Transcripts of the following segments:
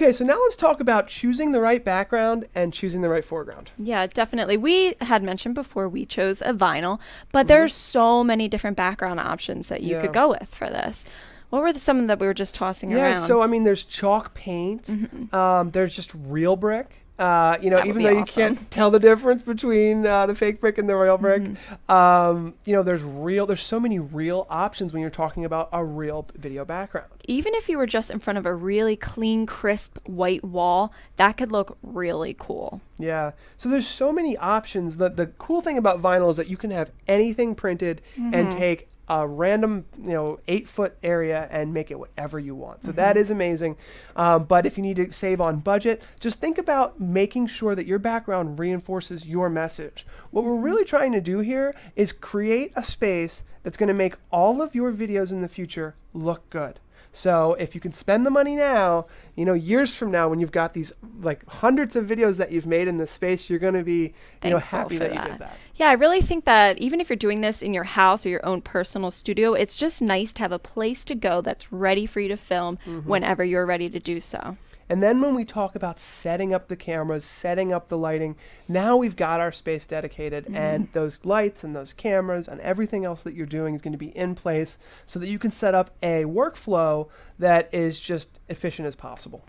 Okay, so now let's talk about choosing the right background and choosing the right foreground. Yeah, definitely. We had mentioned before we chose a vinyl, but there's so many different background options that you could go with for this. What were some that we were just tossing around? Yeah, so I mean, there's chalk paint. There's just real brick. Even though you can't tell the difference between the fake brick and the real brick, there's so many real options when you're talking about a real video background. Even if you were just in front of a really clean, crisp white wall, that could look really cool. Yeah. So there's so many options. The cool thing about vinyl is that you can have anything printed and take a random 8-foot area and make it whatever you want. So that is amazing. But if you need to save on budget, just think about making sure that your background reinforces your message. What we're really trying to do here is create a space that's going to make all of your videos in the future look good. So if you can spend the money now, years from now when you've got these like hundreds of videos that you've made in this space, you're going to be happy that you did that. Yeah, I really think that even if you're doing this in your house or your own personal studio, it's just nice to have a place to go that's ready for you to film whenever you're ready to do so. And then when we talk about setting up the cameras, setting up the lighting, now we've got our space dedicated and those lights and those cameras and everything else that you're doing is going to be in place so that you can set up a workflow that is just efficient as possible.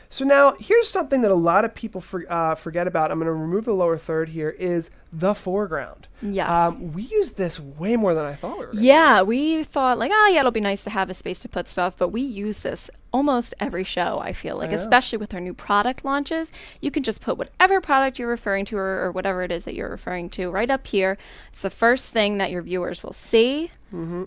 So now here's something that a lot of people forget about. I'm going to remove the lower third here is the foreground. Yes. We use this way more than I thought we were going to we thought it'll be nice to have a space to put stuff, but we use this almost every show, I feel like, especially with our new product launches. You can just put whatever product you're referring to or whatever it is that you're referring to right up here. It's the first thing that your viewers will see.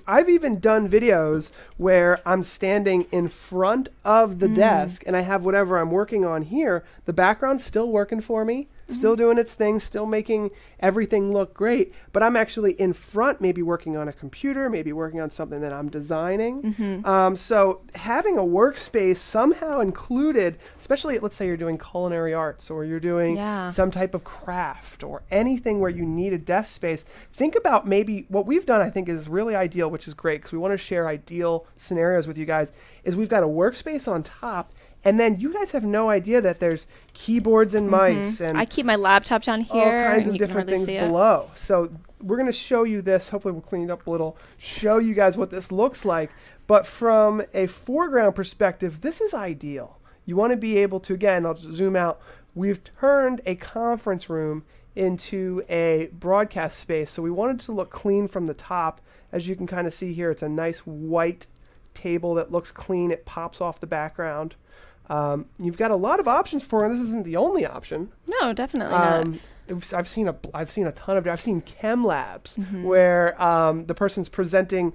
I've even done videos where I'm standing in front of the desk and I have whatever I'm working on here. The background's still working for me, still doing its thing, still making everything look great, but I'm actually in front, maybe working on a computer, maybe working on something that I'm designing. So having a workspace somehow included, especially let's say you're doing culinary arts or you're doing some type of craft or anything where you need a desk space, think about maybe what we've done, I think is really ideal, which is great because we want to share ideal scenarios with you guys, is we've got a workspace on top. And then you guys have no idea that there's keyboards and mice. And I keep my laptop down here. All kinds of different things below. So we're going to show you this. Hopefully we'll clean it up a little, show you guys what this looks like. But from a foreground perspective, this is ideal. You want to be able to, again, I'll just zoom out. We've turned a conference room into a broadcast space. So we wanted to look clean from the top. As you can kind of see here, it's a nice white table that looks clean. It pops off the background. You've got a lot of options for it. This isn't the only option. No, definitely not. I've seen a ton of. I've seen chem labs where the person's presenting,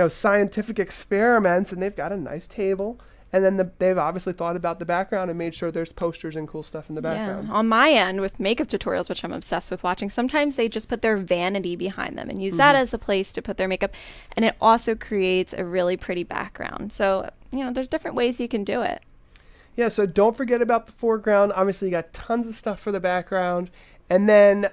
scientific experiments, and they've got a nice table, and then they've obviously thought about the background and made sure there's posters and cool stuff in the background. On my end, with makeup tutorials, which I'm obsessed with watching, sometimes they just put their vanity behind them and use that as a place to put their makeup, and it also creates a really pretty background. So there's different ways you can do it. Yeah, so don't forget about the foreground. Obviously, you got tons of stuff for the background. And then,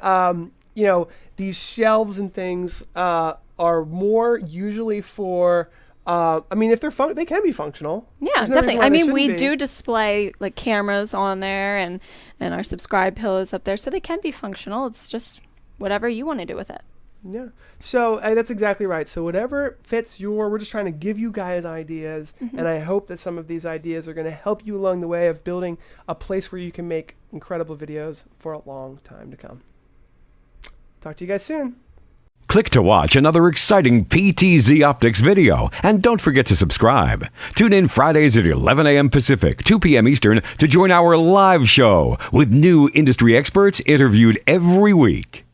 these shelves and things are more usually for, if they're they can be functional. Yeah, definitely. We do display like cameras on there and our subscribe pillows up there, so they can be functional. It's just whatever you want to do with it. Yeah. So that's exactly right. So whatever fits we're just trying to give you guys ideas. And I hope that some of these ideas are going to help you along the way of building a place where you can make incredible videos for a long time to come. Talk to you guys soon. Click to watch another exciting PTZOptics video. And don't forget to subscribe. Tune in Fridays at 11 a.m. Pacific, 2 p.m. Eastern to join our live show with new industry experts interviewed every week.